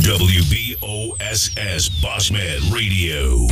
WBOSS Bossman Radio.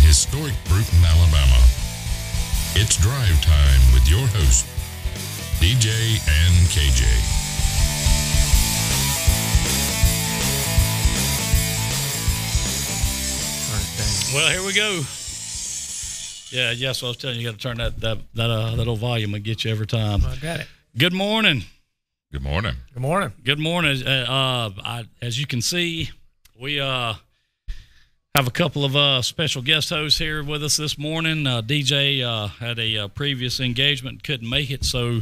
Historic Bruton, Alabama. It's drive time with your host, DJ and KJ. Well, here we go. Yeah, yes, I was telling you, you got to turn that old volume and get you every time. I got it. Good morning. Good morning. Good morning. Good morning. As you can see, we have a couple of special guest hosts here with us this morning. DJ had a previous engagement, couldn't make it, so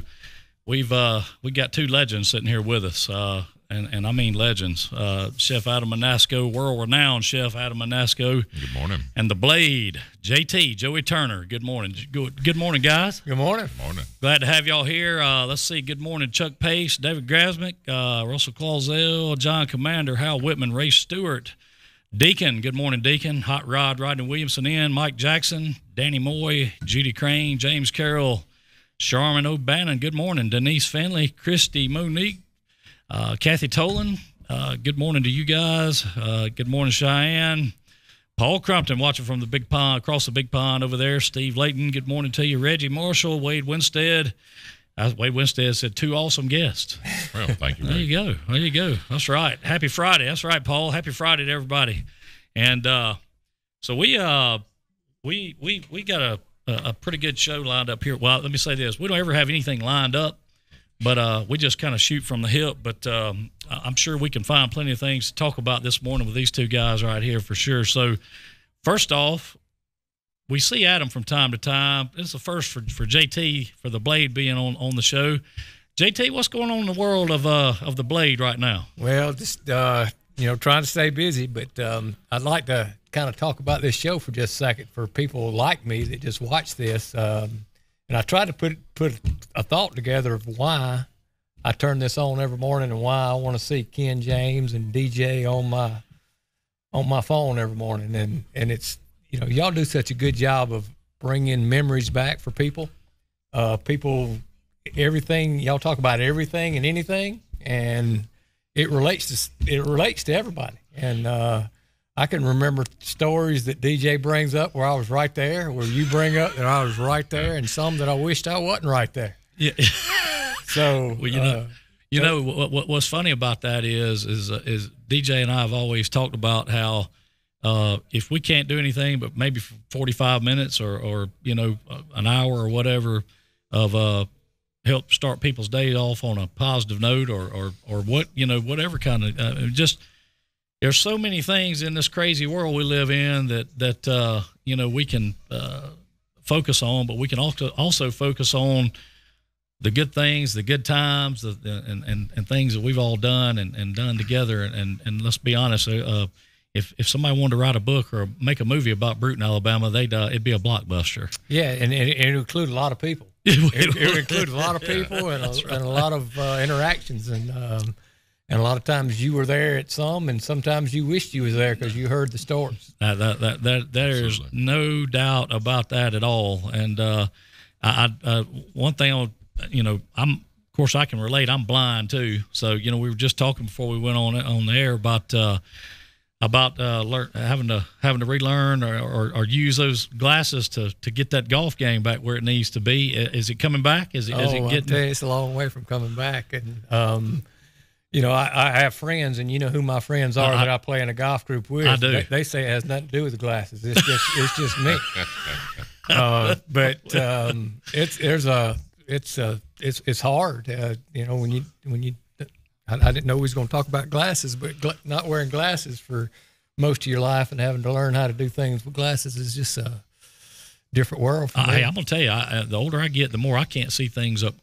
we got two legends sitting here with us, and I mean legends. Chef Adam Manasco, world-renowned Chef Adam Manasco. Good morning. And the Blade, JT, Joey Turner. Good morning. Good morning, guys. Good morning. Good morning. Glad to have y'all here. Let's see. Good morning, Chuck Pace, David Grasmick, Russell Clausell, John Commander, Hal Whitman, Ray Stewart, Deacon, good morning, Deacon. Hot Rod, Rodney Williamson in, Mike Jackson, Danny Moy, Judy Crane, James Carroll, Sharman O'Bannon, good morning. Denise Finley, Christy Monique, Kathy Tolan, good morning to you guys. Good morning, Cheyenne. Paul Crumpton watching from the big pond, across the big pond over there. Steve Layton, good morning to you. Reggie Marshall, Wade Winstead. Wade Winstead said two awesome guests. Well, thank you. There you go. There you go. That's right. Happy Friday. That's right, Paul. Happy Friday to everybody. And so we got a pretty good show lined up here. Well, let me say this: we don't ever have anything lined up, but we just kind of shoot from the hip. But I'm sure we can find plenty of things to talk about this morning with these two guys right here for sure. So first off, we see Adam from time to time. This is the first for JT, for the Blade being on the show. JT, what's going on in the world of the Blade right now? Well, just trying to stay busy, but I'd like to kind of talk about this show for just a second for people like me that just watch this. And I try to put a thought together of why I turn this on every morning and why I want to see Ken James and DJ on my phone every morning. And it's, y'all do such a good job of bringing memories back for people. Everything, y'all talk about everything and anything, and it relates to everybody. And I can remember stories that DJ brings up where I was right there, where you bring up that I was right there, and some that I wished I wasn't right there. Yeah. So, well, what's funny about that is DJ and I have always talked about how if we can't do anything but maybe 45 minutes or an hour or whatever of help start people's day off on a positive note or whatever kind of just there's so many things in this crazy world we live in that we can focus on, but we can also focus on the good things, the good times, and things that we've all done and done together. And let's be honest, if somebody wanted to write a book or make a movie about Bruton, Alabama, it'd be a blockbuster. Yeah, and it would include a lot of people. It would include a lot of people and a lot of interactions. And a lot of times you were there at some, and sometimes you wished you was there because you heard the stories. There's no doubt about that at all. And one thing of course I can relate. I'm blind too, so we were just talking before we went on the air about having to relearn or use those glasses to get that golf game back where it needs to be. Is it coming back? Is it getting? I'll tell you, it's a long way from coming back. And I have friends, and you know who my friends are that I play in a golf group with. I do. They say it has nothing to do with the glasses. It's just me. But it's hard. When you I didn't know we was going to talk about glasses, but not wearing glasses for most of your life and having to learn how to do things with glasses is just a different world for me. I'm going to tell you, the older I get, the more I can't see things up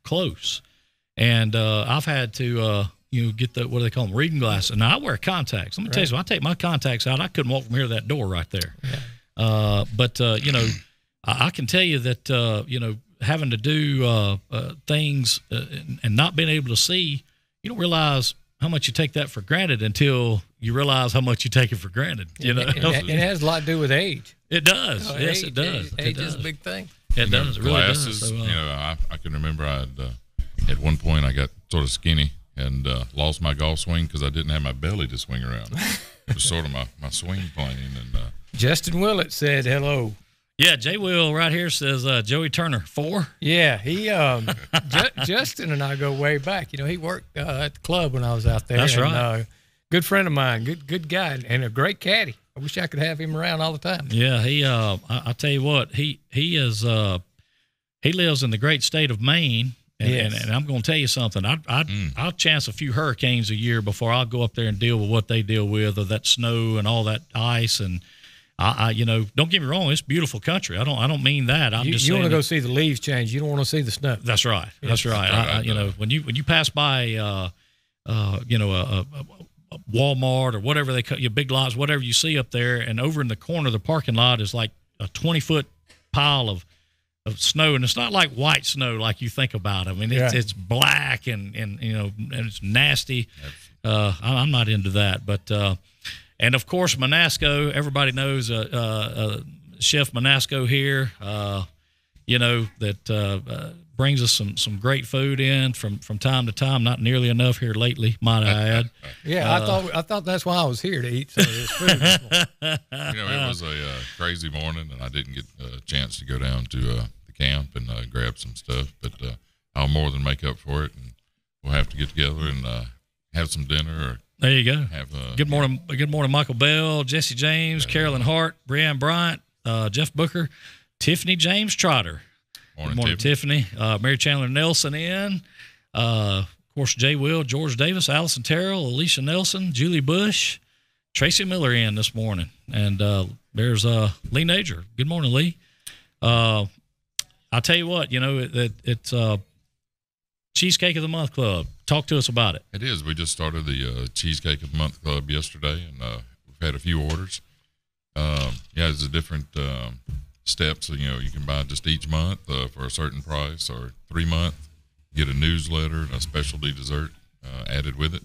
close. And I've had to get the, what do they call them, reading glasses. Now, I wear contacts. Let me tell you something. I take my contacts out. I couldn't walk from here to that door right there. Yeah. But I can tell you that, having to do things and not being able to see, you don't realize how much you take that for granted until you realize how much you take it for granted. It has a lot to do with age. It does. Yes, it does. Age is a big thing. It does. It really glasses, does. So, I can remember at one point I got sort of skinny and lost my golf swing because I didn't have my belly to swing around. It was sort of my swing plane. And Justin Willett said hello. Yeah, Jay Will right here says Joey Turner 4. Yeah, he Justin and I go way back. He worked at the club when I was out there. That's right. Good friend of mine, good guy, and a great caddy. I wish I could have him around all the time. Yeah, he. I tell you what, he is. He lives in the great state of Maine, and I'm going to tell you something. I'll chance a few hurricanes a year before I'll go up there and deal with what they deal with, or that snow and all that ice and. Don't get me wrong. It's beautiful country. I don't mean that. You want to go see the leaves change. You don't want to see the snow. That's right. Yeah. That's right. When you pass by, a Walmart or whatever they cut your big lots, whatever you see up there, and over in the corner of the parking lot is like a 20-foot pile of snow, and it's not like white snow like you think about. I mean, it's black and it's nasty. I'm not into that, but. And, of course, Manasco, everybody knows Chef Manasco here, that brings us some great food in from time to time. Not nearly enough here lately, might I add. I thought that's why I was here, to eat some of this food. It was a crazy morning, and I didn't get a chance to go down to the camp and grab some stuff. But I'll more than make up for it, and we'll have to get together and have some dinner or there you go. Good morning, Michael Bell, Jesse James, Carolyn Hart, Brianne Bryant, Jeff Booker, Tiffany James Trotter. Good morning, Tiffany. Mary Chandler Nelson in. Of course, Jay Will, George Davis, Allison Terrell, Alicia Nelson, Julie Bush, Tracy Miller in this morning. And there's Lee Nager. Good morning, Lee. I'll tell you what, it's Cheesecake of the Month Club. Talk to us about it. It is. We just started the Cheesecake of the Month Club yesterday, and we've had a few orders. There's a different steps. You can buy just each month for a certain price, or 3 month, get a newsletter and a specialty dessert added with it.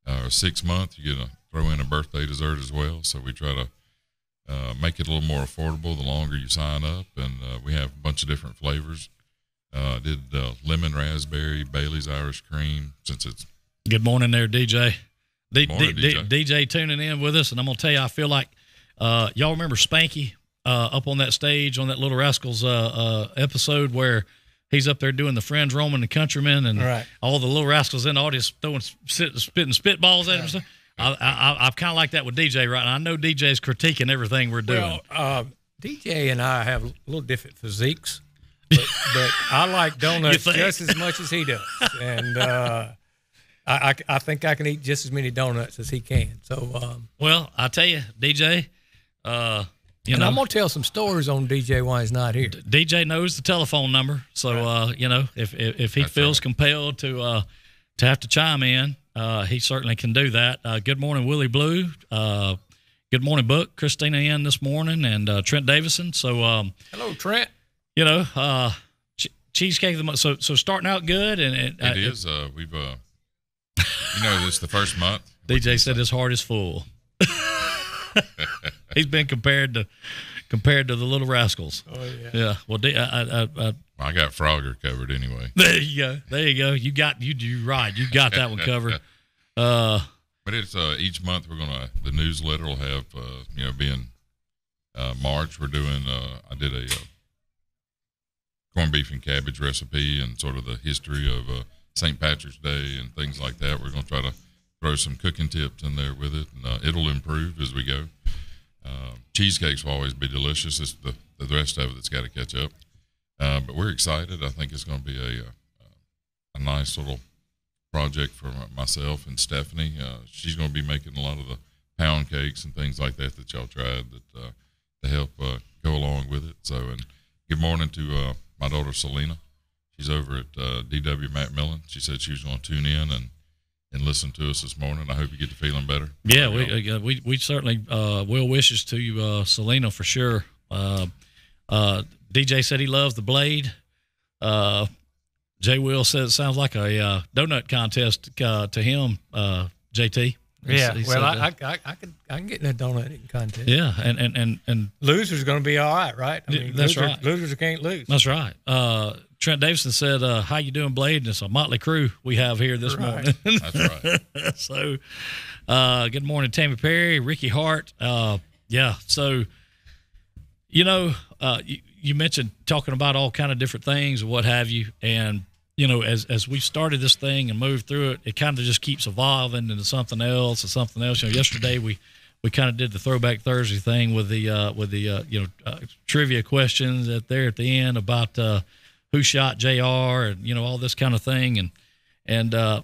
Or 6 month, you get throw in a birthday dessert as well. So we try to make it a little more affordable the longer you sign up, and we have a bunch of different flavors. Did lemon raspberry, Bailey's Irish cream, since it's. Good morning there, DJ. Morning, DJ. DJ tuning in with us, and I'm going to tell you, I feel like y'all remember Spanky up on that stage on that Little Rascals episode where he's up there doing the Friends Roaming the Countrymen, and all the Little Rascals in the audience spitting spitballs at him. So I'm kind of like that with DJ right now. I know DJ's critiquing everything we're doing. Well, DJ and I have a little different physiques. But I like donuts just as much as he does, and I think I can eat just as many donuts as he can. So, well, I tell you, DJ, I'm gonna tell some stories on DJ while he's not here. DJ knows the telephone number, so if he feels compelled to have to chime in, he certainly can do that. Good morning, Willie Blue. Good morning, Book. Christina in this morning, and Trent Davison. So, hello, Trent. Cheesecake of the month. So starting out good, and it is. We've this the first month. DJ said his heart is full. He's been compared to the Little Rascals. Oh yeah. Yeah. Well, I got Frogger covered anyway. There you go. You're right. You got that one covered. But it's each month the newsletter will have being March, we're doing I did a corned beef and cabbage recipe and sort of the history of St. Patrick's Day and things like that. We're going to try to throw some cooking tips in there with it, and it'll improve as we go. Cheesecakes will always be delicious. It's the rest of it that's got to catch up. But we're excited. I think it's going to be a nice little project for myself and Stephanie. She's going to be making a lot of the pound cakes and things like that y'all tried to help go along with it. So, and good morning to my daughter Selena. She's over at DW Macmillan. She said she was going to tune in and listened to us this morning. I hope you get to feeling better. Yeah, we certainly well wishes to Selena for sure. DJ said he loves the blade. Jay Will says it sounds like a donut contest to him. JT. Yeah, well, I can get in a donut eating contest. Yeah, and losers going to be all right? I mean, that's right. Losers can't lose. That's right. Trent Davison said, "How you doing, Blade?" And it's a motley crew we have here this morning. That's right. So, good morning, Tammy Perry, Ricky Hart. Yeah. So, you mentioned talking about all kind of different things and what have you, and as we started this thing and moved through it, it kind of just keeps evolving into something else and something else. Yesterday we kind of did the Throwback Thursday thing with the trivia questions at the end about who shot JR and all this kind of thing, and I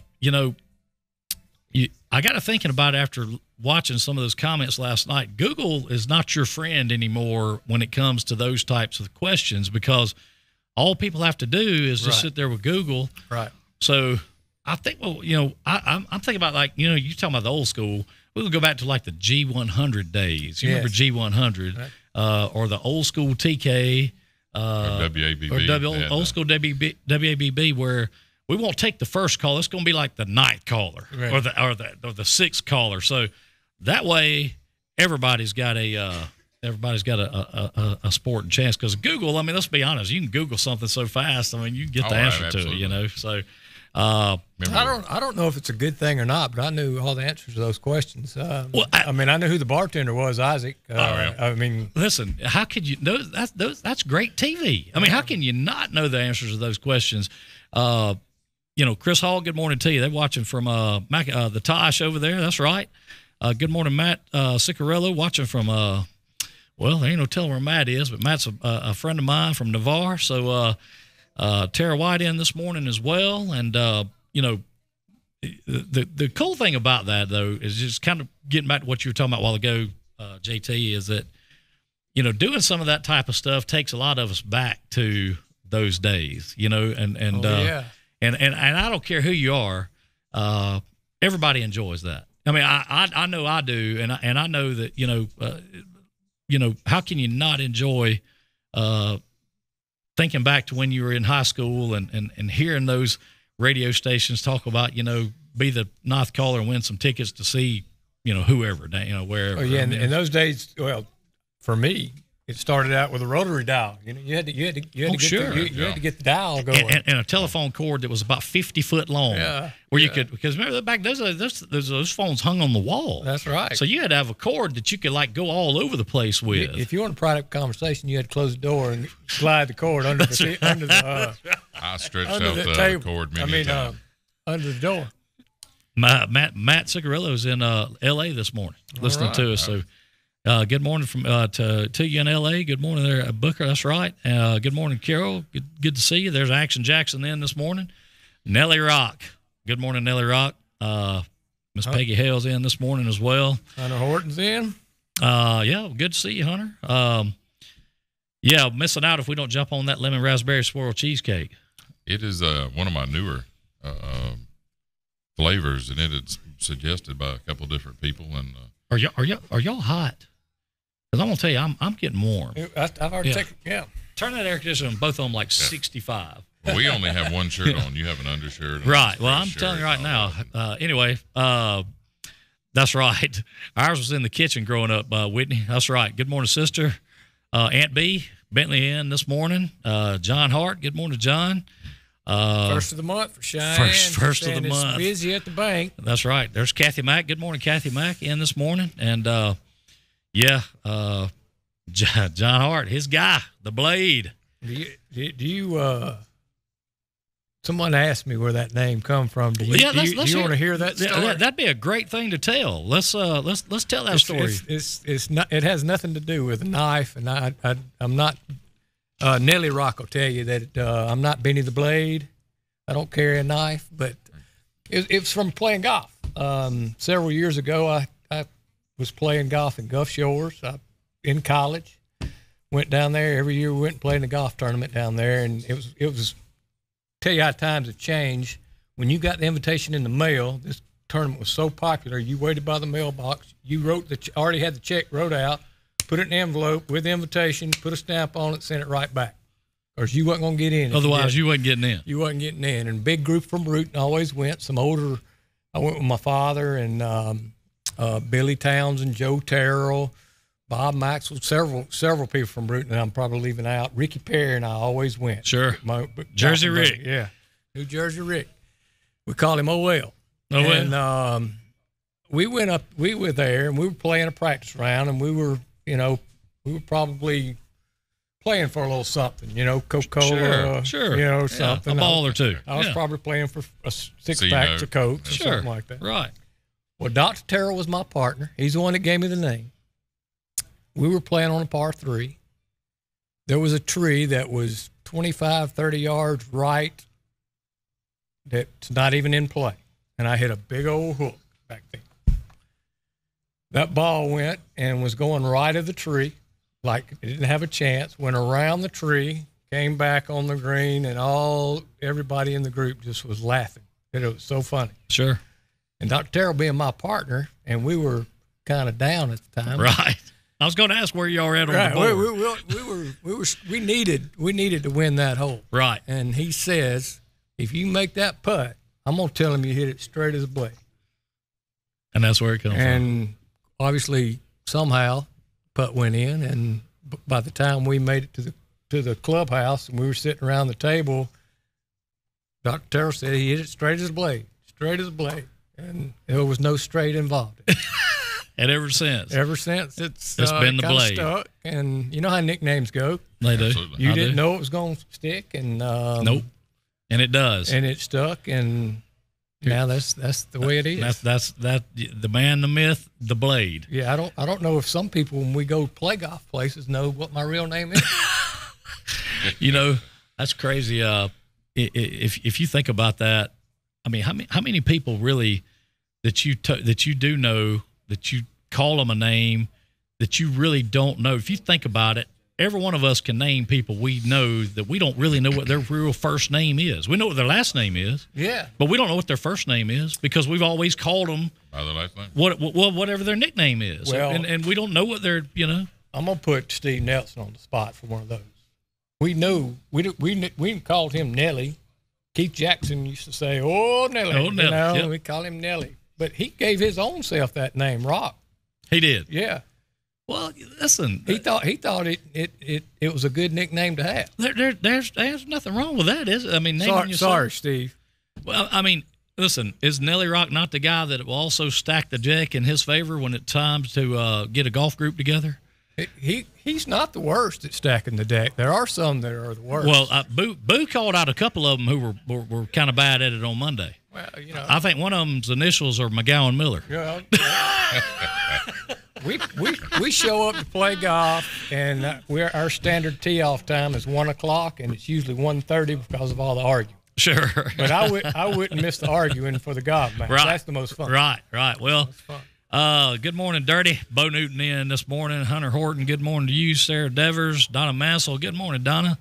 got to thinking about it after watching some of those comments last night. Google is not your friend anymore when it comes to those types of questions, because all people have to do is just sit there with Google. Right. So I think, I'm thinking about, like, you're talking about the old school. We'll go back to like the G100 days. You remember G100 or the old school TK or WABB. Or old school WABB, where we won't take the first call. It's going to be like the ninth caller or the sixth caller. So that way everybody's got a sporting chance, because Google, I mean, let's be honest, you can Google something so fast. I mean, you can get the answer to it, So I don't know if it's a good thing or not, but I knew all the answers to those questions. I knew who the bartender was, Isaac. I mean, listen, how could you know that's great TV? I mean, how can you not know the answers to those questions? Chris Hall, good morning to you. They're watching from the Tosh over there. That's right. Good morning, Matt Ciccarello, watching from well, there ain't no telling where Matt is, but Matt's a friend of mine from Navarre. So Tara White in this morning as well. And, the cool thing about that, though, is just kind of getting back to what you were talking about a while ago, JT, is that, doing some of that type of stuff takes a lot of us back to those days, and I don't care who you are. Everybody enjoys that. I mean, I know I do. And I know that, how can you not enjoy thinking back to when you were in high school and hearing those radio stations talk about, be the ninth caller and win some tickets to see, whoever, wherever. Oh, yeah, in those days, well, for me, it started out with a rotary dial. You had to get the dial going, and a telephone cord that was about 50 foot long. Where you could, because remember back those phones hung on the wall. That's right. So you had to have a cord that you could like go all over the place with. If you want a private conversation, you had to close the door and slide the cord under the I stretched out the cord many times. Under the door. Matt Ciccarello's in L.A. this morning, listening to us. So. Good morning from to you in L.A. Good morning there, Booker. That's right. Good morning, Carol. Good to see you. There's Action Jackson in this morning. Nellie Rock. Good morning, Nellie Rock. Miss Peggy Hale's in this morning as well. Hunter Horton's in. Yeah, good to see you, Hunter. Yeah, missing out if we don't jump on that lemon raspberry swirl cheesecake. It is one of my newer flavors, and it is suggested by a couple of different people. And are y'all hot? Because I'm gonna tell you, I'm getting warm. I've already taken. Yeah. Turn that air conditioner on both of them like 65. Well, we only have one shirt on. You have an undershirt. Right. Well, I'm telling you right now. Anyway, that's right. Ours was in the kitchen growing up, Whitney. That's right. Good morning, sister. Aunt B, Bentley in this morning. John Hart. Good morning, John. First of the month for Cheyenne. First of the month. Busy at the bank. That's right. There's Kathy Mack. Good morning, Kathy Mack in this morning. And, John Hart, his guy, the Blade. Do you someone asked me where that name come from. Do you want to hear that story? Yeah, that'd be a great thing to tell. Let's tell that story. It's not. It has nothing to do with a knife, and I'm not. Nellie Rock will tell you that I'm not Benny the Blade. I don't carry a knife, but it's from playing golf. Several years ago, I was playing golf in Gulf Shores in college. Went down there every year. We went and played in a golf tournament down there, and it was. Tell you how times have changed. When you got the invitation in the mail, this tournament was so popular. You waited by the mailbox. You already had the check wrote out, put it in an envelope with the invitation, put a stamp on it, sent it right back. Or you wasn't going to get in. Otherwise, you wasn't getting in. You wasn't getting in. And a big group from Bruton always went. I went with my father and Billy Townsend, Joe Terrell, Bob Maxwell, several people from Bruton that I'm probably leaving out. Ricky Perry and I always went. Sure. Jersey Rick. Yeah. New Jersey Rick. We call him OL. And we were there and we were playing a practice round and we were probably playing for a little something, Coca-Cola, sure. Something. A ball or two. I was probably playing for a 6-pack of Coke or something like that. Right. Well, Dr. Terrell was my partner. He's the one that gave me the name. We were playing on a par 3. There was a tree that was 25, 30 yards right that's not even in play. And I hit a big old hook back there. That ball went and was going right of the tree. Like it didn't have a chance, went around the tree, came back on the green, and everybody in the group just was laughing. It was so funny. Sure. And Dr. Terrell being my partner, and we were kind of down at the time. Right. I was going to ask where you are at on the board. We needed to win that hole. Right. And he says, if you make that putt, I'm going to tell him you hit it straight as a blade. And that's where it comes from. And obviously, somehow, putt went in, and by the time we made it to the clubhouse and we were sitting around the table, Dr. Terrell said he hit it straight as a blade, and there was no straight involved. And ever since it's been the blade. Stuck, and you know how nicknames go. They do. Absolutely. You didn't know it was going to stick, and nope, and it does, and it stuck, and. Now that's the way it is. That's the man, the myth, the blade. Yeah, I don't know if some people when we go play golf places know what my real name is. That's crazy. If you think about that, I mean, how many people really that you do know that you call them a name that you really don't know? If you think about it, every one of us can name people we know that we don't really know what their real first name is. We know what their last name is. Yeah. But we don't know what their first name is because we've always called them by their last name. Whatever their nickname is. Well, and we don't know what they're, I'm going to put Steve Nelson on the spot for one of those. We knew, we called him Nelly. Keith Jackson used to say, "Oh, Nelly." Oh, Nelly. Yep. We call him Nelly. But he gave his own self that name, Rock. He did. Yeah. Well, listen. He thought it was a good nickname to have. There's nothing wrong with that, is it? I mean, sorry, Steve. Well, I mean, listen, is Nelly Rock not the guy that will also stack the deck in his favor when it's time to get a golf group together? He's not the worst at stacking the deck. There are some that are the worst. Well, Boo called out a couple of them who were kind of bad at it on Monday. Well, I think one of them's initials are McGowan Miller. Yeah. We show up to play golf, and our standard tee off time is 1:00, and it's usually 1:30 because of all the arguing. Sure. But I wouldn't miss the arguing for the golf match. Right. That's the most fun. Right. Well, good morning, Dirty. Bo Newton in this morning. Hunter Horton, good morning to you. Sarah Devers, Donna Massel, good morning, Donna.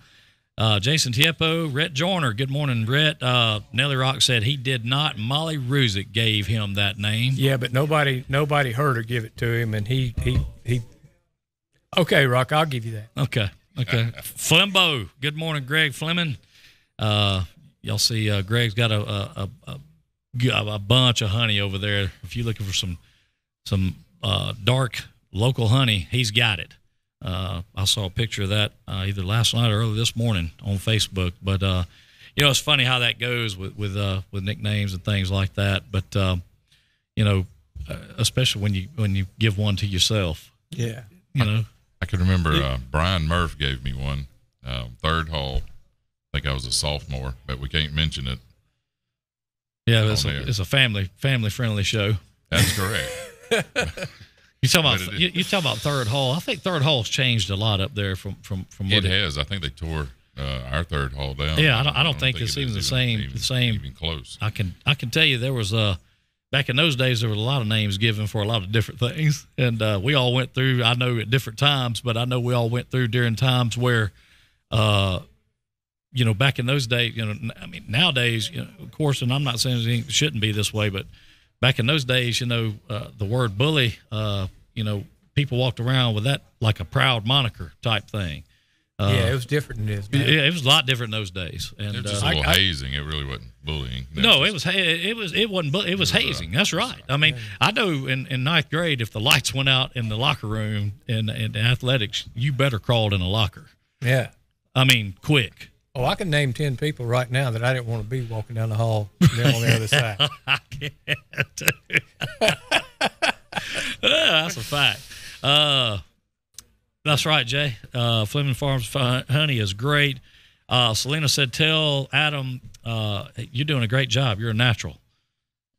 Jason Tiepo, Rhett Joyner, good morning, Rhett. Nelly Rock said he did not. Molly Ruzick gave him that name. Yeah, but nobody heard her give it to him, and he. Okay, Rock, I'll give you that. Okay. Flembo, good morning, Greg Fleming. Y'all see Greg's got a bunch of honey over there. If you're looking for some dark local honey, he's got it. I saw a picture of that either last night or early this morning on Facebook. But it's funny how that goes with nicknames and things like that. But especially when you give one to yourself. Yeah. I can remember Brian Murph gave me one. Third hole. I think I was a sophomore, but we can't mention it. Yeah, it's a family friendly show. That's correct. You talking about third hole? I think third hole's changed a lot up there from what it has. I think they tore our third hole down. Yeah, I don't think it's even the same. Even close. I can tell you there was back in those days there were a lot of names given for a lot of different things, and we all went through. I know at different times, but I know we all went through during times where, back in those days, I mean nowadays, of course, and I'm not saying it shouldn't be this way, but back in those days, the word bully, people walked around with that like a proud moniker type thing. Yeah, it was different than this. Man. Yeah, it was a lot different in those days. And it was just a little hazing. It really wasn't bullying. No, it wasn't. It was hazing. That's right. I mean, I know in ninth grade, if the lights went out in the locker room in athletics, you better crawled in a locker. Yeah. I mean, quick. Oh, I can name 10 people right now that I didn't want to be walking down the hall there on the other side. I can't. That's a fact. That's right, Jay. Fleming Farms honey is great. Selena said, tell Adam, you're doing a great job. You're a natural.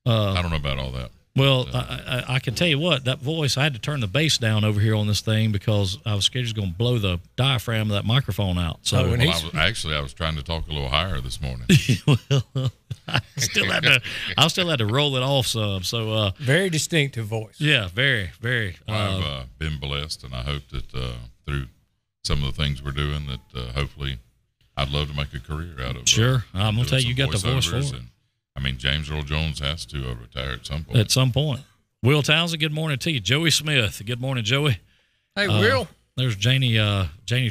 I don't know about all that. Well, I can tell you what, that voice, I had to turn the bass down over here on this thing because I was scared it was going to blow the diaphragm of that microphone out. So I was trying to talk a little higher this morning. Well, I still had to roll it off some. So very distinctive voice. Yeah, very, very. I've been blessed, and I hope that through some of the things we're doing, that hopefully I'd love to make a career out of. Sure, I'm gonna tell you, you got the voice for it. I mean, James Earl Jones has to retire at some point. At some point. Will Townsend, good morning to you. Joey Smith, good morning, Joey. Hey, Will. There's Janie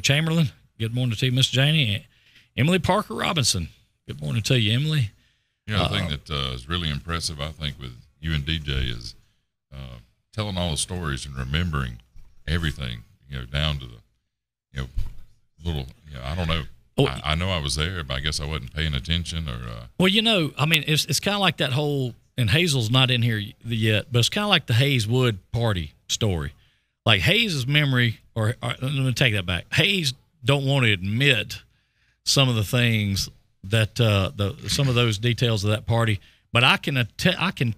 Chamberlain. Good morning to you, Miss Janie. Emily Parker Robinson. Good morning to you, Emily. The thing that is really impressive, I think, with you and DJ is telling all the stories and remembering everything, down to the, little, I don't know. I know I was there, but I guess I wasn't paying attention. Well, I mean, it's kind of like that whole, and Hazel's not in here yet, but it's kind of like the Hayes Wood party story. Like Hayes' memory, or let me take that back. Hayes don't want to admit some of the things that some of those details of that party, but I can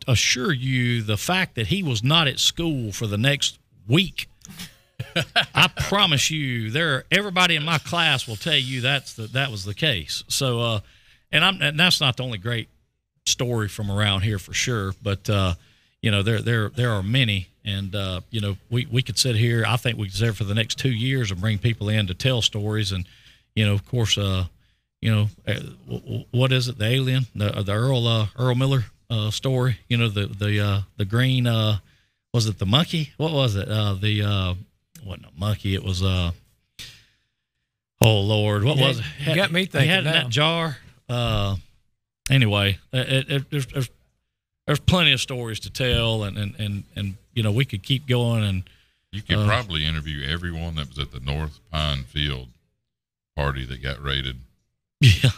assure you the fact that he was not at school for the next week. I promise you, everybody in my class will tell you that was the case. So, and that's not the only great story from around here for sure, but there are many, and we could sit here. I think we could sit here for the next 2 years and bring people in to tell stories, and of course, what is it? The alien, the Earl Miller story. The green. Was it the monkey? What was it? Wasn't a monkey. It was oh Lord, what was it? You got me thinking. He had it in that jar. Anyway, there's plenty of stories to tell, and we could keep going, and you could probably interview everyone that was at the North Pine Field party that got raided. Yeah,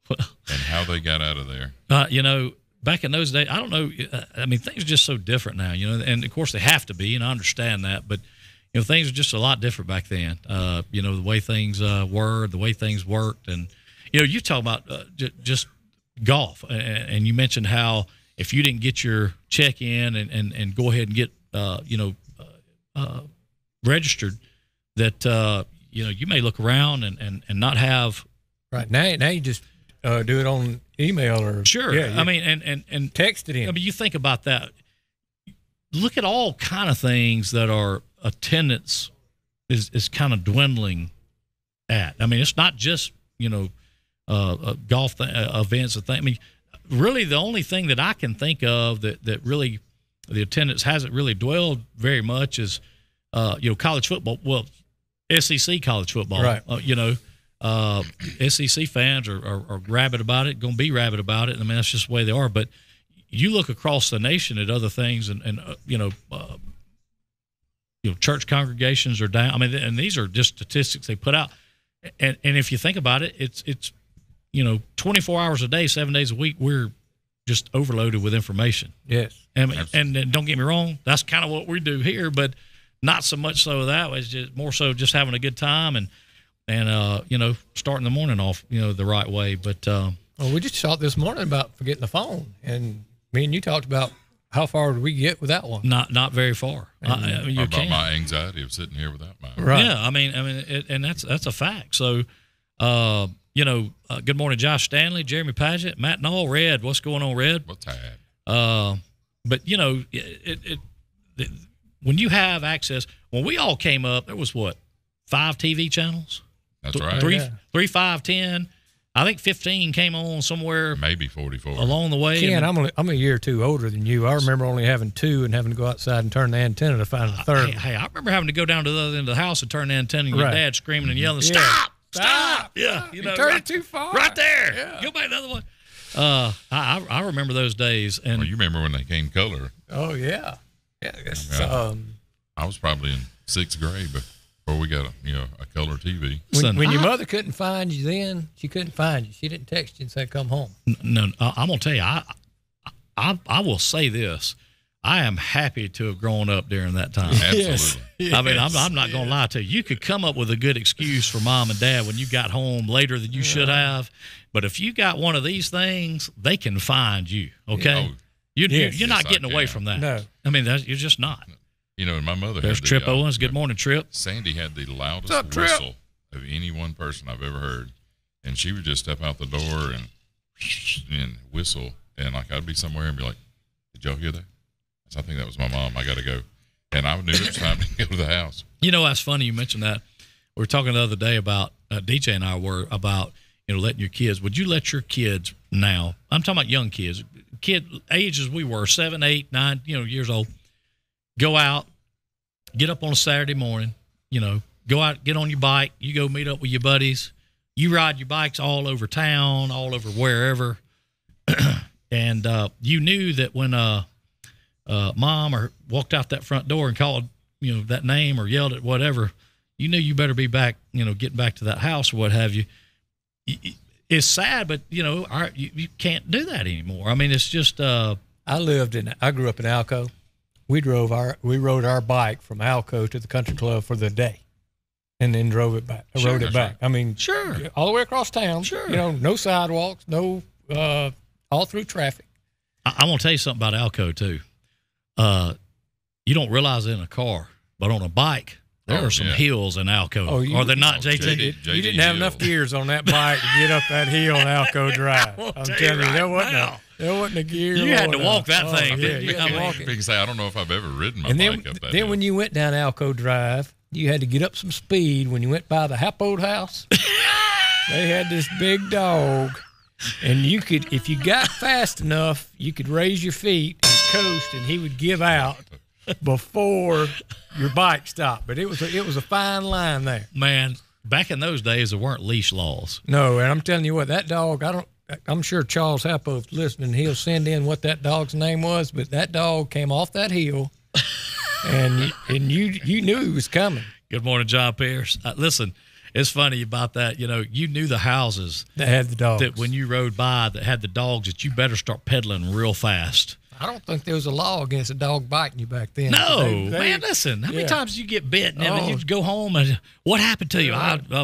and how they got out of there. Back in those days, I don't know. I mean, things are just so different now, and of course they have to be, and I understand that, but things are just a lot different back then. The way things were, the way things worked, and you talk about just golf, and you mentioned how if you didn't get your check in and go ahead and get registered, that you may look around and not have. Right now you just do it on email or sure. Yeah, I mean, and text it in. I mean, you think about that. Look at all kind of things that our attendance is kind of dwindling at. I mean, it's not just golf events and things. I mean, really, the only thing that I can think of that really the attendance hasn't really dwelled very much is college football. Well, SEC college football. Right. SEC fans are rabid about it, going to be rabid about it. I mean, that's just the way they are. But you look across the nation at other things, and church congregations are down. I mean, and these are just statistics they put out. And if you think about it, it's 24 hours a day, 7 days a week, we're just overloaded with information. Yes. And don't get me wrong, that's kind of what we do here, but not so much so that way. It's just more so just having a good time and starting the morning off, the right way. But we just talked this morning about forgetting the phone, and me and you talked about how far did we get with that one? Not very far. I mean, about my anxiety of sitting here without mine. Right. Yeah. I mean, and that's a fact. So, good morning, Josh Stanley, Jeremy Paget, Matt Knoll, Red. What's going on, Red? What's that? But when you have access, when we all came up, there was 5 TV channels. That's right. 3, 5, 10. I think 15 came on somewhere maybe 44 along the way. Ken, I'm a year or two older than you. I remember only having 2 and having to go outside and turn the antenna to find the third. Hey, I remember having to go down to the other end of the house and turn the antenna, and your dad screaming and yelling, Yeah. Stop! Yeah, you turned it too far. Right there. Yeah. Go back another one. I remember those days. And well, you remember when they came color. Oh, yeah. Yeah. I was probably in 6th grade before we got a color TV. When your mother couldn't find you then, she couldn't find you. She didn't text you and say, come home. No, I'm going to tell you, I will say this. I am happy to have grown up during that time. Absolutely. Yes. I mean, I'm not going to lie to you. You could come up with a good excuse for mom and dad when you got home later than you should have. But if you got one of these things, they can find you, okay? Oh, you're not getting away from that. No. I mean, you're just not. My mother There's had Trip Owens. Good morning, Trip. Sandy had the loudest What's up, Trip? whistle of any one person I've ever heard. And she would just step out the door and whistle. And I'd be somewhere and be like, did y'all hear that? So I think that was my mom. I got to go. And I knew it was time to go to the house. That's funny you mentioned that. We were talking the other day about, DJ and I were about, letting your kids, would you let your kids now, I'm talking about young kids, ages we were, 7, 8, 9, years old, go out, get up on a Saturday morning, go out, get on your bike, you go meet up with your buddies, you ride your bikes all over town, all over wherever. And you knew that when mom or walked out that front door and called, that name or yelled at whatever, you knew you better be back, getting back to that house or what have you. It's sad, but you can't do that anymore. I mean, it's just. I grew up in Alco. We rode our bike from Alco to the country club for the day, and then drove it back. Rode it back. I mean, sure, all the way across town. Sure, no sidewalks, no all through traffic. I'm gonna tell you something about Alco too. You don't realize it in a car, but on a bike. There are some hills in Alco. Are there not, JT? You didn't have enough gears on that bike to get up that hill in Alco Drive. I'm telling you, there wasn't a gear. You had to walk that thing, didn't you? You had to walk it. Because I don't know if I've ever ridden my bike up that Then hill. when you went down Alco Drive, you had to get up some speed. When you went by the Happold house, they had this big dog, and you could, if you got fast enough, you could raise your feet and coast, and he would give out before your bike stopped. But it was a fine line there. Man, back in those days, there weren't leash laws. No, and I'm telling you what, that dog, I'm sure Charles Happo's listening. He'll send in what that dog's name was, but that dog came off that hill, and you knew he was coming. Good morning, John Pierce. Listen, it's funny about that. You knew the houses that had the dogs. That when you rode by that had the dogs, that you better start pedaling real fast. I don't think there was a law against a dog biting you back then. No, man, listen. How many times did you get bit and then you go home and what happened to you?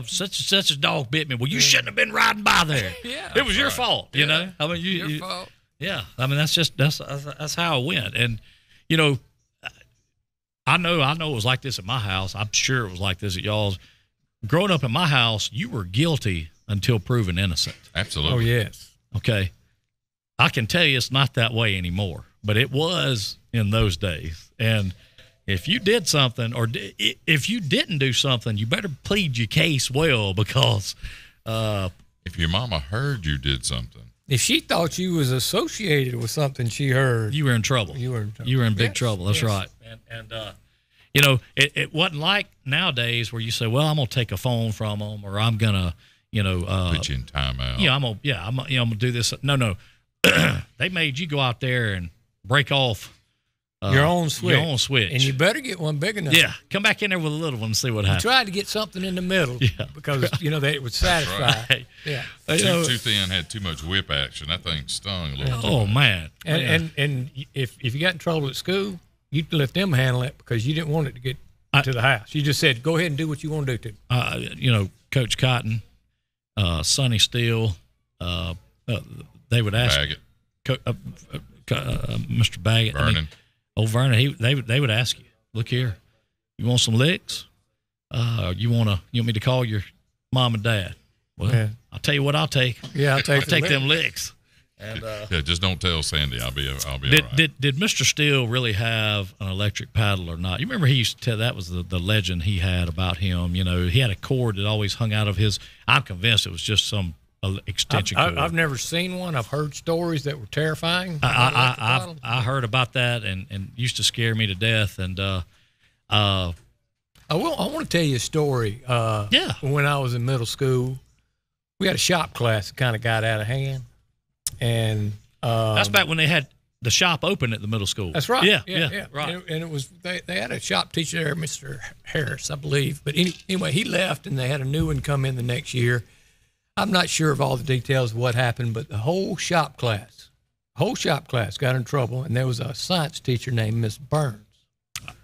Such a dog bit me. Well, you shouldn't have been riding by there. It was your fault, you know? I mean, your fault. Yeah. I mean, that's how it went. And, I know it was like this at my house. I'm sure it was like this at y'all's. Growing up in my house, you were guilty until proven innocent. Absolutely. Oh, yes. Okay. I can tell you it's not that way anymore, but it was in those days. And if you did something or if you didn't do something, you better plead your case well because if your mama heard you did something. If she thought you was associated with something she heard. You were in trouble. You were in big trouble. That's right. And it wasn't like nowadays where you say, well, I'm going to take a phone from them or I'm going to, put you in timeout. I'm going to do this. No. They made you go out there and break off your own switch. And you better get one big enough. Yeah. Come back in there with a little one and see what happens. Tried to get something in the middle because, it would satisfy. Right. Yeah. Too thin, had too much whip action. That thing stung a little. Oh, man. And if you got in trouble at school, you'd let them handle it because you didn't want it to get to the house. You just said, go ahead and do what you want to do to. Coach Cotton, Sonny Steele, they would ask Mr. Baggett, Vernon. Vernon. They would ask you, look here, you want some licks? You want me to call your mom and dad? Well, I'll tell you what I'll take. Yeah, I'll take them licks. And, just don't tell Sandy. I'll be all right. Did Mr. Steele really have an electric paddle or not? You remember he used to tell that was the legend he had about him. He had a cord that always hung out of his. I'm convinced it was just some extension cord. I've never seen one. I've heard stories that were terrifying. I heard about that and used to scare me to death. And I want to tell you a story. Yeah. When I was in middle school, we had a shop class that kind of got out of hand, and that's back when they had the shop open at the middle school. That's right. Yeah, right. And it was they had a shop teacher there, Mr. Harris, I believe. But anyway, he left, and they had a new one come in the next year. I'm not sure of all the details of what happened, but the whole shop class got in trouble, and there was a science teacher named Miss Burns.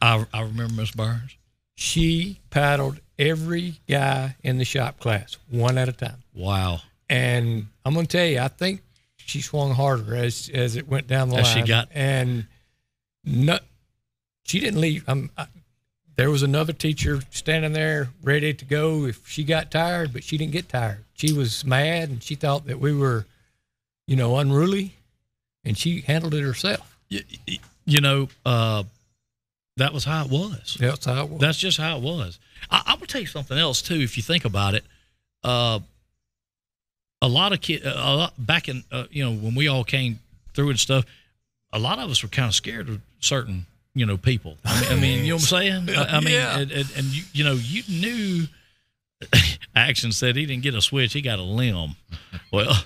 I remember Miss Burns. She paddled every guy in the shop class, one at a time. Wow. And I'm going to tell you, I think she swung harder as it went down the line. She got. And she didn't leave. There was another teacher standing there ready to go if she got tired, but she didn't get tired. She was mad, and she thought that we were, unruly, and she handled it herself. That was how it was. That's how it was. That's just how it was. I'm gonna tell you something else too. If you think about it, a lot of kids, back in when we all came through and stuff, a lot of us were kind of scared of certain people. I mean, you know what I'm saying? I mean, Yeah. and you knew. Action said he didn't get a switch; he got a limb. Well,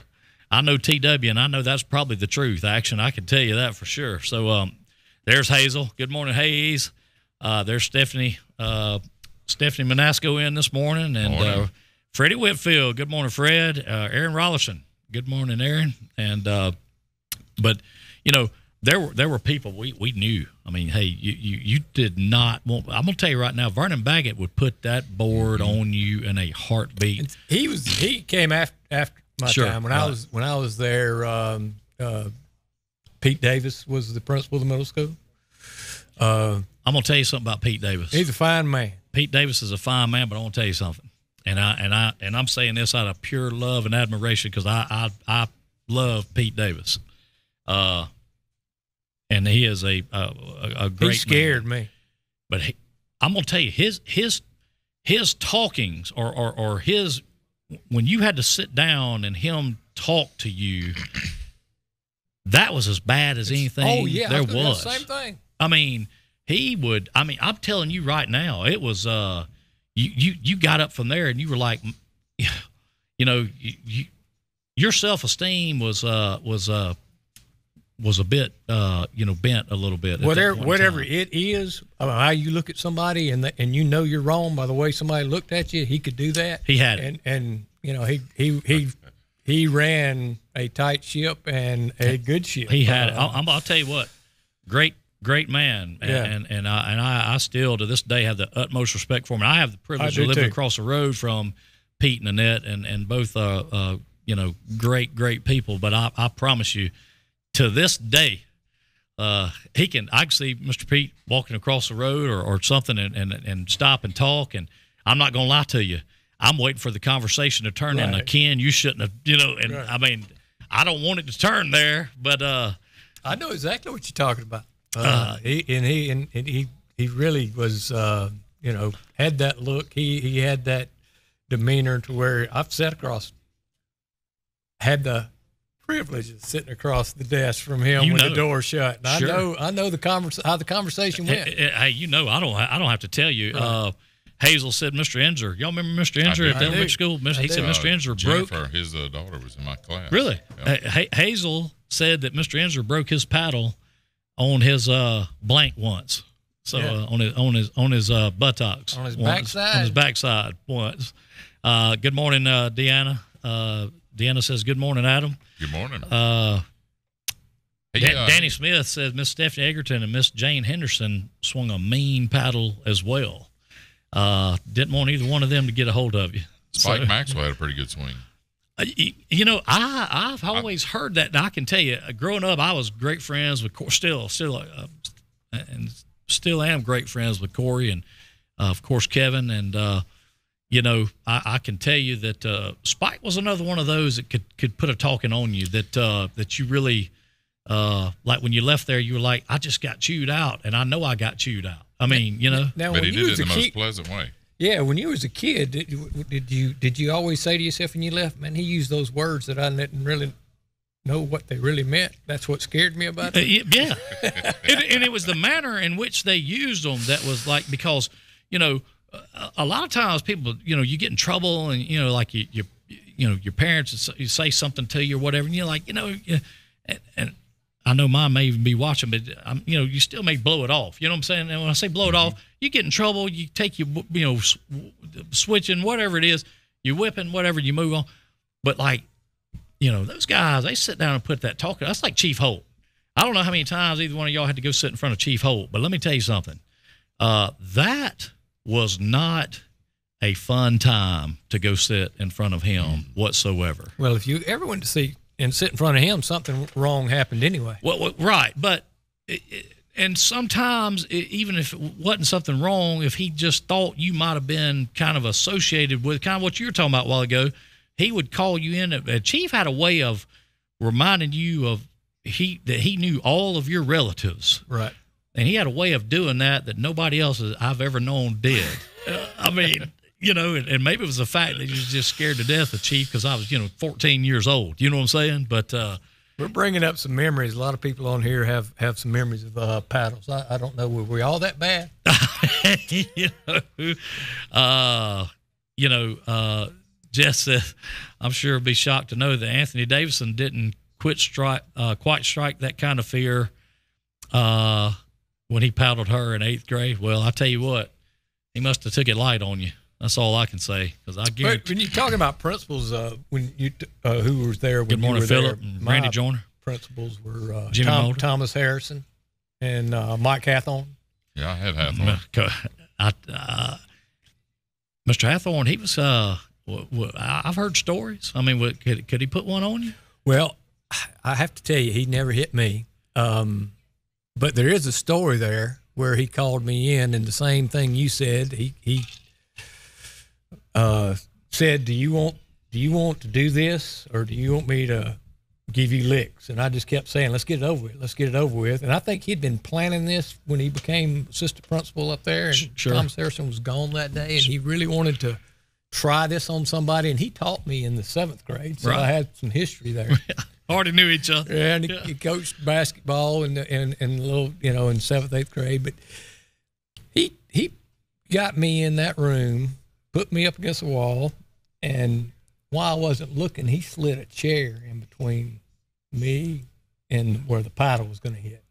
I know TW, and I know that's probably the truth. Action, I can tell you that for sure. So, there's Hazel. Good morning, Hayes. There's Stephanie Manasco in this morning, and Freddie Whitfield. Good morning, Fred. Aaron Rollerson. Good morning, Aaron. And but there were people we knew. I mean, hey, you did not want. I'm gonna tell you right now, Vernon Baggett would put that board on you in a heartbeat. He came after my time when I was there. Pete Davis was the principal of the middle school. I'm gonna tell you something about Pete Davis. He's a fine man. Pete Davis is a fine man, but I want to tell you something. And I'm saying this out of pure love and admiration because I love Pete Davis. And he is a great. He scared man. me. But I'm gonna tell you his talkings or his when you had to sit down and him talk to you. That was as bad as anything there was. Same thing. I mean, he would. I mean, I'm telling you right now, it was. You got up from there and you were like, your self-esteem was a bit, bent a little bit. Whatever it is, how you look at somebody and you're wrong by the way somebody looked at you. He could do that. He had it, and he ran a tight ship and a good ship. He had it. I'll tell you what, great man, and I still to this day have the utmost respect for him. And I have the privilege of living across the road from Pete and Annette, and both great people. But I promise you, to this day, I can see Mr. Pete walking across the road or something and stop and talk. And I'm not gonna lie to you. I'm waiting for the conversation to turn into Ken. You shouldn't have, And I mean, I don't want it to turn there, but I know exactly what you're talking about. He really was, had that look. He had that demeanor to where I've sat across, had the privilege of sitting across the desk from him with the door shut. And sure. I know how the conversation went. Hey, I don't have to tell you. Right. Hazel said, "Mr. Enzer, y'all remember Mr. Enzer at the elementary school? He said Mr. Enzer Jennifer, broke. His daughter was in my class. Really? Yeah. Hazel said that Mr. Enzer broke his paddle on his blank once. So on his buttocks, on his backside once. Good morning, Deanna. Deanna says, "Good morning, Adam." Good morning. Danny Smith says Miss Stephanie Egerton and Miss Jane Henderson swung a mean paddle as well. Didn't want either one of them to get a hold of you. Spike Maxwell had a pretty good swing. I've always heard that. And I can tell you, growing up, I was great friends with still am great friends with Corey and of course Kevin. And I can tell you that Spike was another one of those that could put a talking on you that you really like when you left there. You were like, I just got chewed out, and I know I got chewed out. I mean, Now, but he did it in the most pleasant way. Yeah, when you was a kid, did you always say to yourself when you left, man, he used those words that I didn't really know what they really meant? That's what scared me about it. Yeah, and it was the manner in which they used them that was like, because a lot of times people, you get in trouble, and like your parents say something to you or whatever, and you're like, and I know mine may even be watching, but you still may blow it off. You know what I'm saying? And when I say blow it off, you get in trouble, you take your switching, whatever it is, you whipping, whatever, you move on. But like, those guys, they sit down and put that talk. That's like Chief Holt. I don't know how many times either one of y'all had to go sit in front of Chief Holt, but let me tell you something. That was not a fun time to go sit in front of him whatsoever. Well, if you ever went to see and sit in front of him, something wrong happened anyway. Well right, but and sometimes even if it wasn't something wrong, if he just thought you might have been kind of associated with kind of what you were talking about a while ago, he would call you in. Chief had a way of reminding you of that he knew all of your relatives, right? And he had a way of doing that nobody else I've ever known did. I mean, and maybe it was the fact that he was just scared to death of Chief because I was, 14 years old. You know what I'm saying? But we're bringing up some memories. A lot of people on here have some memories of paddles. I don't know, were we all that bad? Jess said, I'm sure it'd be shocked to know that Anthony Davidson didn't quite strike that kind of fear when he paddled her in 8th grade. Well, I tell you what, he must have took it light on you. That's all I can say, because I guarantee. When you're talking about principals, when you who was there when Good morning, you were Philip there, and Randy Joyner. Principals were Jimmy Thomas Harrison and Mike Hathorn. Yeah, I had Hathorn. Mr. Hathorn, he was. I've heard stories. I mean, could he put one on you? Well, I have to tell you, he never hit me. But there is a story there where he called me in, and the same thing you said. He said, "Do you want to do this, or do you want me to give you licks?" And I just kept saying, "Let's get it over with. Let's get it over with." And I think he'd been planning this when he became assistant principal up there, and sure. Thomas Harrison was gone that day, and he really wanted to try this on somebody. And he taught me in the 7th grade, so right. I had some history there. Already knew each other. Yeah, and he coached basketball in little, in 7th, 8th grade. But he got me in that room, put me up against the wall, and while I wasn't looking, he slid a chair in between me and where the paddle was going to hit.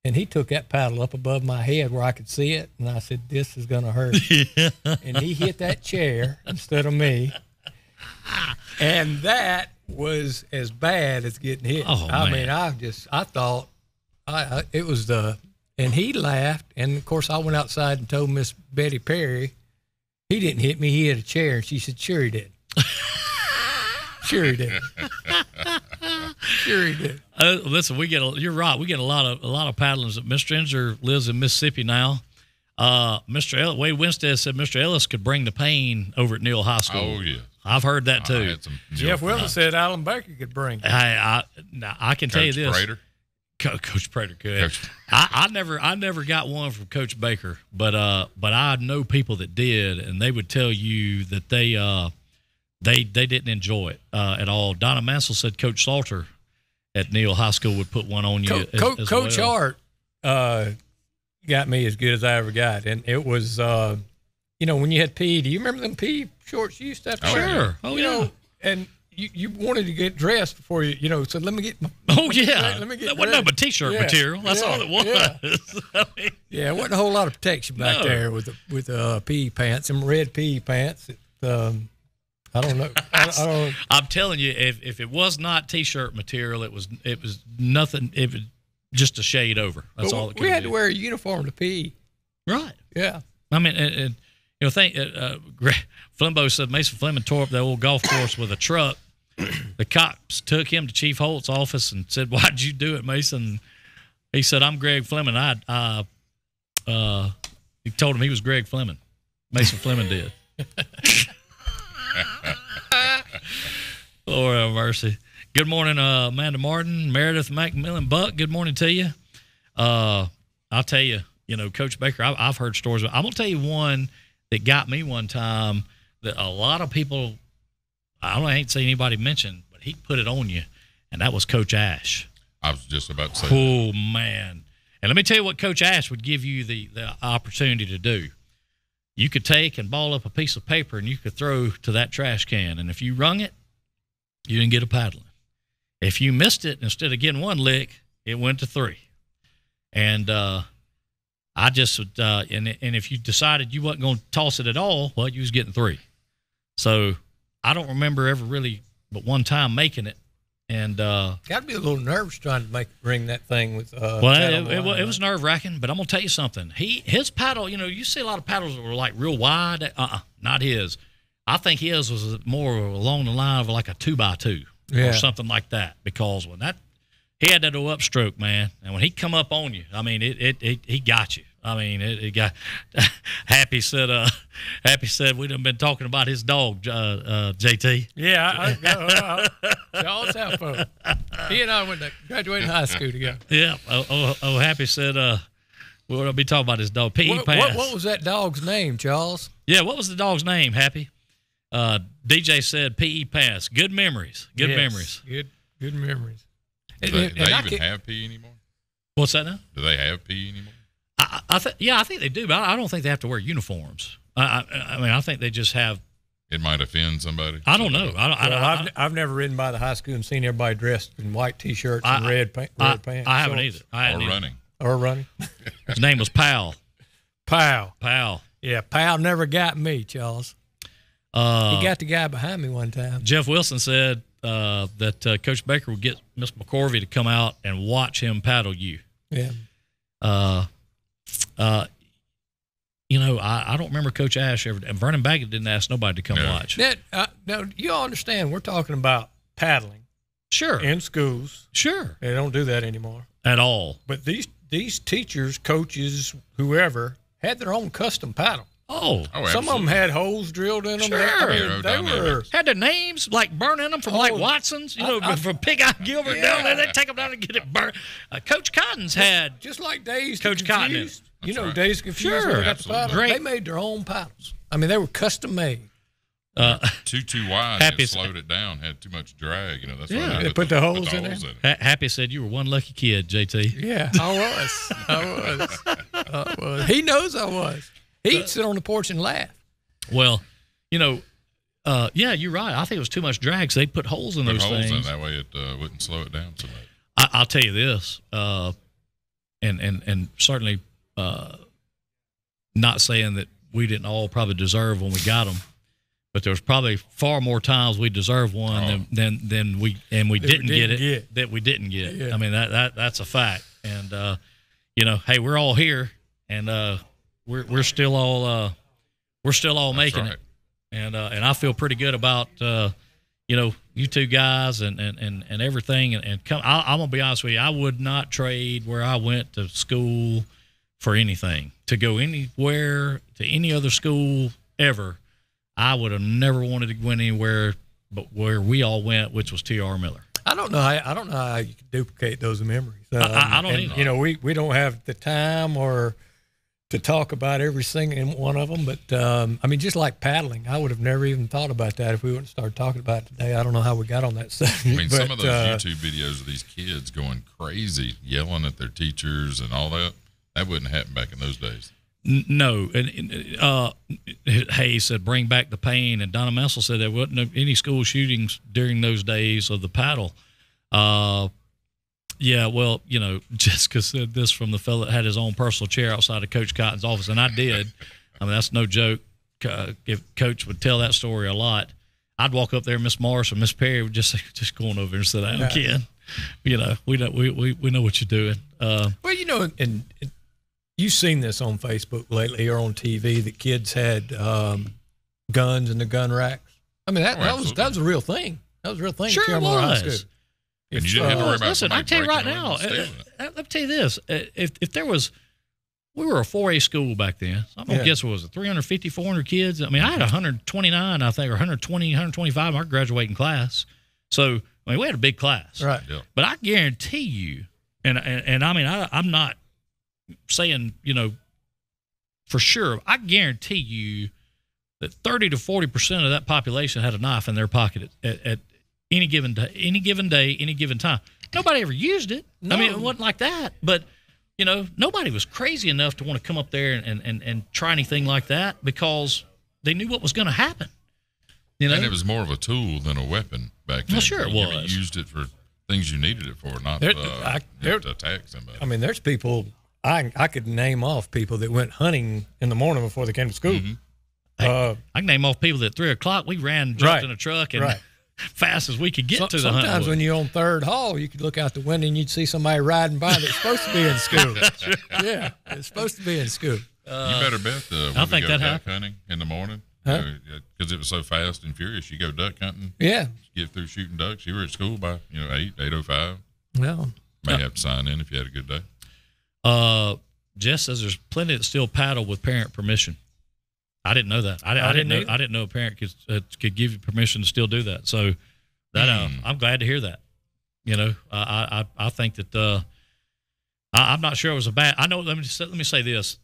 And he took that paddle up above my head where I could see it, and I said, "This is going to hurt." Yeah. And he hit that chair instead of me. And that was as bad as getting hit. Oh, I man. mean, I thought it was and he laughed. And of course I went outside and told Miss Betty Perry, he didn't hit me, he hit a chair. And she said, "Sure he did." Sure he did. Sure he did. Listen, you're right. We get a lot of paddlers. Mr. Inzer lives in Mississippi now. Wade Winstead said Mr. Ellis could bring the pain over at Neal High School. Oh, yeah. I've heard that too. Jeff Wilson said Alan Baker could bring. I can tell you this. Prater? Coach Prater could. I never got one from Coach Baker, but I know people that did, and they would tell you that they didn't enjoy it at all. Donna Mansell said Coach Salter at Neal High School would put one on you. Coach Hart got me as good as I ever got, and it was when you had PE. Do you remember them PE shorts you used to have to wear? Sure. Oh, yeah. And you wanted to get dressed before you, so let me get my. Oh, yeah. Let me get that wasn't no but T-shirt material. That's all it was. Yeah. Yeah, it wasn't a whole lot of protection back there with PE pants, some red PE pants. I don't know. I'm telling you, if it was not T-shirt material, it was nothing. It was just a shade over. That's all. We had to wear a uniform to PE. Right. Yeah. I mean, Flembo said Mason Fleming tore up the old golf course with a truck. The cops took him to Chief Holt's office and said, "Why'd you do it, Mason?" He said, "I'm Greg Fleming." He told him he was Greg Fleming. Mason Fleming did. Lord have mercy. Good morning, Amanda Martin, Meredith McMillan Buck. Good morning to you. I'll tell you, Coach Baker, I've heard stories. I'm going to tell you one that got me one time that a lot of people, I ain't seen anybody mention, but he put it on you, and that was Coach Ash. I was just about to say Oh, man. And let me tell you what Coach Ash would give you the opportunity to do. You could take and ball up a piece of paper, and you could throw to that trash can, and if you rung it, you didn't get a paddling. If you missed it, instead of getting one lick, it went to 3. And I just and if you decided you wasn't going to toss it at all, well, you was getting 3. So I don't remember ever really but one time making it. And got to be a little nervous trying to ring that thing with. It was nerve wracking, but I'm gonna tell you something. His paddle, you see a lot of paddles that were like real wide. Not his. I think his was more along the line of like a 2x2 or something like that. Because when he had that upstroke, man, and when he come up on you, I mean, he got you. I mean, it got. Happy said we'd have been talking about his dog, JT. Yeah, Charles Halfo. He and I went to graduating high school together. Yeah. Happy said we'll be talking about his dog. P.E. Pass. What was that dog's name, Charles? Yeah, what was the dog's name, Happy? DJ said P.E. Pass. Good memories. Good memories. Good memories. Do they even have P anymore? What's that now? Do they have P anymore? I think they do, but I don't think they have to wear uniforms. I mean, I think they just have. It might offend somebody. I don't know. I've never ridden by the high school and seen everybody dressed in white T-shirts and red pants. I haven't either. Or running. His name was Powell. Powell. Yeah, Powell never got me, Charles. He got the guy behind me one time. Jeff Wilson said that Coach Baker would get Miss McCorvey to come out and watch him paddle you. Yeah. I don't remember Coach Ash ever. And Vernon Baggett didn't ask nobody to come watch. Now, you all understand we're talking about paddling. Sure. In schools. Sure. They don't do that anymore. At all. But these teachers, coaches, whoever, had their own custom paddle. Oh, some of them had holes drilled in them. Sure. They were had their names like burned in them from like Watson's, from Pig Eye Gilbert down there. They take them down and get it burned. Coach Cotton's had just like Days Coach Cotton. Days Confused. Sure, absolutely. They made their own paddles. I mean, they were custom made. Too wide. It slowed it down. Had too much drag. That's why they put the holes in there. Happy said you were one lucky kid, JT. Yeah, I was. He knows I was. He'd sit on the porch and laugh. Well, you're right. I think it was too much drag, so they put holes in those things. In that way it wouldn't slow it down so much. I'll tell you this, and certainly not saying that we didn't all probably deserve when we got them, but there was probably far more times we deserved one than we didn't get it that we didn't get. Yeah. I mean that's a fact, and hey, we're all here, and we're still all making it, and I feel pretty good about you two guys and everything, and I'm gonna be honest with you, I would not trade where I went to school for anything, to go anywhere to any other school ever. I would have never wanted to go anywhere but where we all went, which was T.R. Miller. I don't know how you can duplicate those memories. I don't either. We don't have the time or to talk about every single one of them, but just like paddling, I would have never even thought about that if we wouldn't start talking about it today. I don't know how we got on that subject. Some of those YouTube videos of these kids going crazy, yelling at their teachers and all that wouldn't happen back in those days. No, and Hayes said bring back the pain, and Donna Messel said there wasn't any school shootings during those days of the paddle. Yeah, well, Jessica said this from the fellow that had his own personal chair outside of Coach Cotton's office, and I did. I mean, that's no joke. If Coach would tell that story a lot, I'd walk up there, Miss Morris or Miss Perry would just say, just go on over and sit down, kid. We know what you're doing. Well, and you've seen this on Facebook lately or on TV that kids had guns in the gun racks. I mean, that was a real thing. That was a real thing. Sure, it was. And you didn't have to worry about listen, I tell you right now, let me tell you this. If there was, we were a 4A school back then. So I'm going to guess what was it, 350, 400 kids? I mean, I had 129, I think, or 120, 125 in our graduating class. So, we had a big class. Right. Yeah. But I guarantee you, and I mean, I'm not saying, for sure, I guarantee you that 30 to 40% of that population had a knife in their pocket at any given day, any given time. Nobody ever used it. No. I mean, it wasn't like that. But, nobody was crazy enough to want to come up there and try anything like that because they knew what was going to happen. And it was more of a tool than a weapon back then. Well, sure it was. You used it for things you needed it for, not to attack somebody. I mean, there's people, I could name off people that went hunting in the morning before they came to school. Mm-hmm. I can name off people that at 3 o'clock we ran, jumped in a truck, and fast as we could get to the hunt. Sometimes when you're on Third Hall, you could look out the window and you'd see somebody riding by that's supposed to be in school. Yeah, it's supposed to be in school. You better bet when we go duck hunting in the morning, because it was so fast and furious. You go duck hunting, get through shooting ducks. You were at school by 8:05. Well, may have to sign in if you had a good day. Jess says there's plenty that still paddle with parent permission. I didn't know that. I didn't know a parent could give you permission to still do that. So that I'm glad to hear that. I think that I'm not sure it was a bad. I know. Let me say this.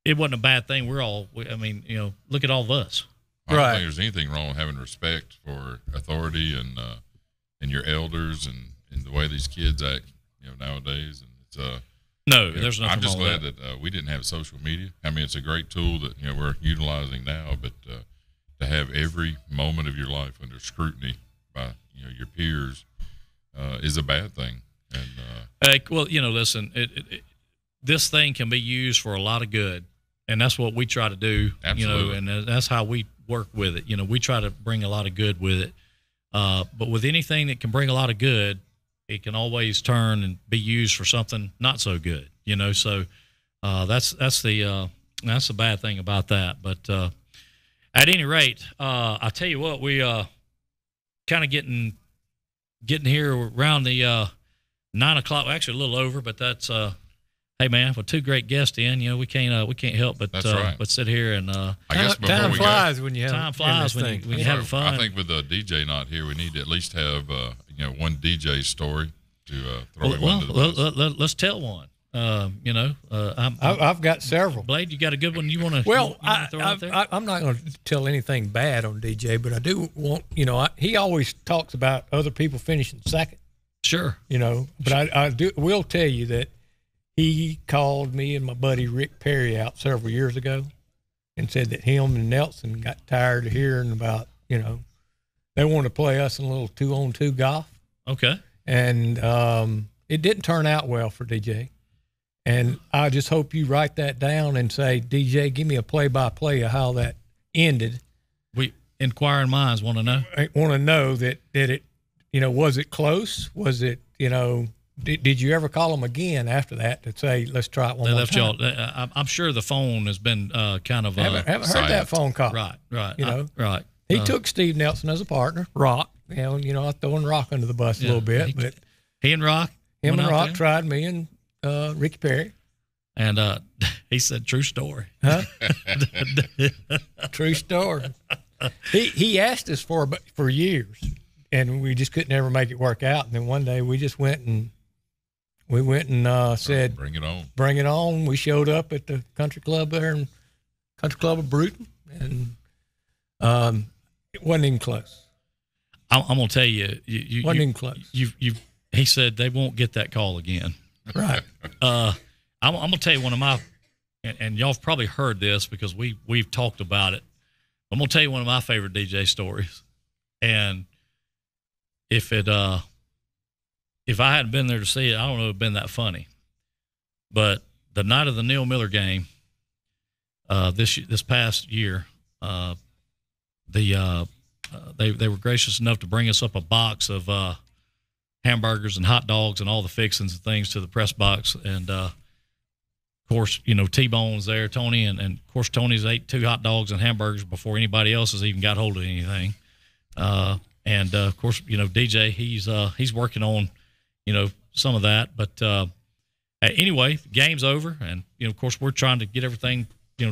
It wasn't a bad thing. Look at all of us. I don't think there's anything wrong with having respect for authority and your elders and the way these kids act, nowadays. And it's no, there's nothing. I'm just wrong glad that we didn't have social media. I mean, it's a great tool that we're utilizing now, but to have every moment of your life under scrutiny by your peers is a bad thing. And listen, this thing can be used for a lot of good, and that's what we try to do. Absolutely. And that's how we work with it. We try to bring a lot of good with it. But with anything that can bring a lot of good, it can always turn and be used for something not so good, So that's the bad thing about that. But at any rate, I tell you what, we kind of getting here around the 9 o'clock. Actually, a little over, but that's hey man, with 2 great guests in, we can't help but but sit here and I guess time flies when you have when you're having fun. I think with the DJ not here, we need to at least have one DJ story to throw him under the bus. Let's tell one. I've got several. Blade, you got a good one you want to? Well, I'm not going to tell anything bad on DJ, but I do want he always talks about other people finishing second. Sure. But I will tell you that he called me and my buddy Rick Perry out several years ago and said that him and Nelson got tired of hearing about, they wanted to play us in a little 2-on-2 golf. Okay. And it didn't turn out well for DJ. And I just hope you write that down and say, DJ, give me a play-by-play of how that ended. We inquiring minds want to know. I want to know that it, was it close? Was it, Did you ever call them again after that to say, let's try it one more time? Y'all. I'm sure the phone has been kind of haven't heard that phone call. Right. Right. He took Steve Nelson as a partner, Rock. I throwing Rock under the bus a little bit, but he and Rock. Him and Rock tried me and Ricky Perry. And he said, true story. Huh? True story. He asked us for years, and we just couldn't ever make it work out. And then one day we just went and said, bring it on. Bring it on. We showed up at the country club there in Country Club of Bruton, and it wasn't even close. I'm going to tell you, wasn't even close. He said they won't get that call again. Right. I'm going to tell you one of my, and y'all have probably heard this because we've talked about it. I'm going to tell you one of my favorite DJ stories. And if I hadn't been there to see it, I don't know if it would have been that funny. But the night of the Neil Miller game, this past year, they were gracious enough to bring us up a box of hamburgers and hot dogs and all the fixings and things to the press box. And of course, T-Bone's there, Tony, and of course Tony's ate 2 hot dogs and hamburgers before anybody else has even got hold of anything. And of course, DJ, he's working on, some of that. But anyway, the game's over, and of course, we're trying to get everything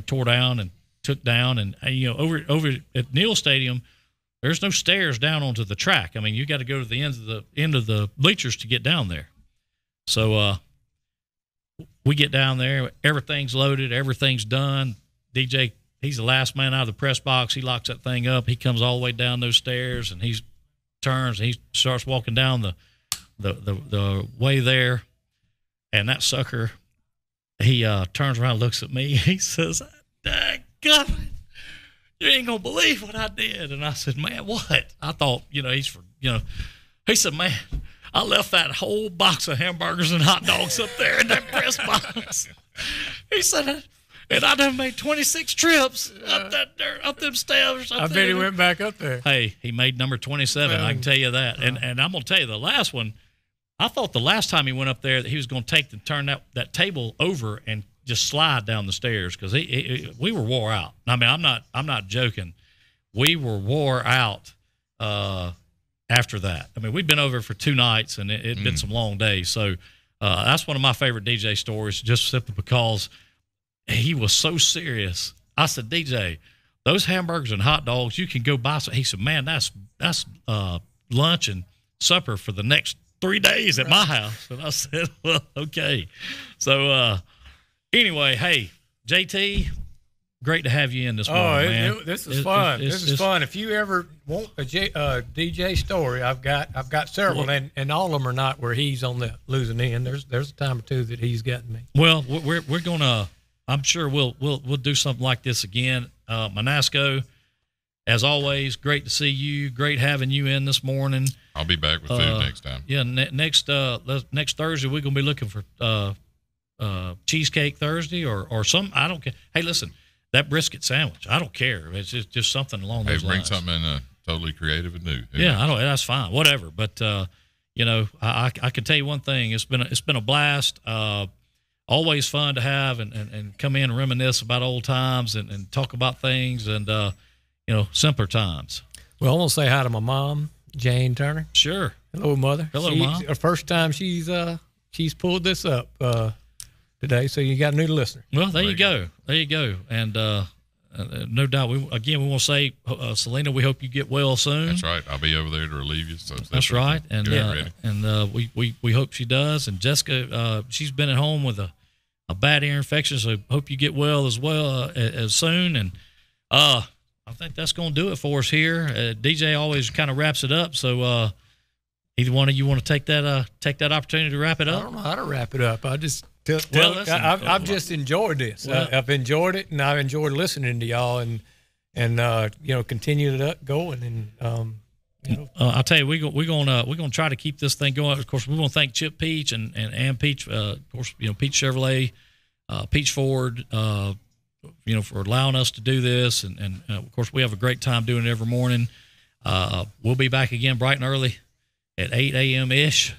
tore down and took down, and over at Neal Stadium, there's no stairs down onto the track. I mean, you got to go to the end of the bleachers to get down there. So we get down there, everything's loaded, everything's done. DJ he's the last man out of the press box. He locks that thing up. He comes all the way down those stairs, and he turns and he starts walking down the way there. And that sucker, he turns around, looks at me. He says, "Dadgummit, you ain't gonna believe what I did." And I said, "Man, what?" I thought, he said, "Man, I left that whole box of hamburgers and hot dogs up there in that press box." He said, "And I done made 26 trips up them stairs." I bet he went back up there. Hey, he made number 27. I can tell you that. And I'm gonna tell you the last one. I thought the last time he went up there that he was going to turn that table over and just slide down the stairs because we were wore out. I mean, I'm not joking. We were wore out after that. I mean, we'd been over for 2 nights and it'd been some long days. So that's one of my favorite DJ stories, just simply because he was so serious. I said, "DJ, those hamburgers and hot dogs, you can go buy some." He said, "Man, that's lunch and supper for the next 3 days at my house." And I said, "Well, okay." So anyway, hey, JT, great to have you in this morning, man. This is fun. This is fun. If you ever want a DJ story, I've got several, and all of them are not where he's on the losing end. There's a time or two that he's gotten me. Well, we're gonna. I'm sure we'll do something like this again. Manasco, as always, great to see you. Great having you in this morning. I'll be back with food next time. Yeah, next Thursday we're gonna be looking for cheesecake Thursday or some. I don't care. Hey, listen, that brisket sandwich. I don't care. It's just something along those bring lines. something in totally creative and new. Yeah, I don't. That's fine. Whatever. But I can tell you one thing. It's been a blast. Always fun to have and come in and reminisce about old times and talk about things and simpler times. Well, I want to say hi to my mom, Jane Turner. Sure. Hello, Mother. Hello, Mom. The first time she's pulled this up today, so you got a new listener. Well, there you go. There you go. And no doubt, we want to say, Selena, we hope you get well soon. That's right. I'll be over there to relieve you. So that's right. And we hope she does. And Jessica, she's been at home with a bad ear infection, so hope you get well as soon. And I think that's going to do it for us here. DJ always kind of wraps it up. So either one of you want to take that opportunity to wrap it up? I don't know how to wrap it up. I just I've just enjoyed this. Well, I've enjoyed it, and I've enjoyed listening to y'all, and continue it going. And I'll tell you, we're gonna try to keep this thing going. Of course, we want to thank Chip Peach and Peach, of course, Peach Chevrolet, Peach Ford, for allowing us to do this, and of course, we have a great time doing it every morning. We'll be back again bright and early at 8 a.m. ish.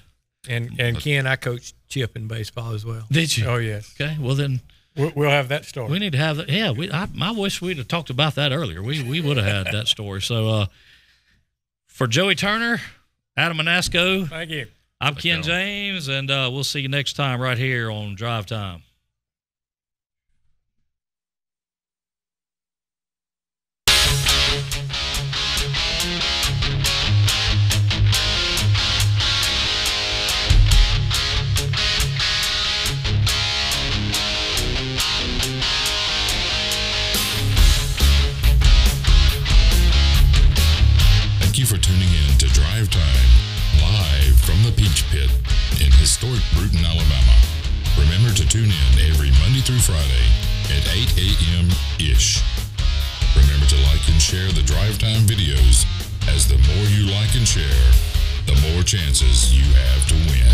And Ken, I coached Chip in baseball as well. Did you? Oh yes. Okay. Well then, we'll have that story. We need to have that. Yeah. I wish we'd have talked about that earlier. We would have had that story. So for Joey Turner, Adam Manasco, thank you. I'm Ken James, and we'll see you next time right here on Drive Time. For tuning in to Drive Time, live from the Peach Pit in historic Bruton, Alabama. Remember to tune in every Monday through Friday at 8 a.m. ish. Remember to like and share the Drive Time videos, as the more you like and share, the more chances you have to win.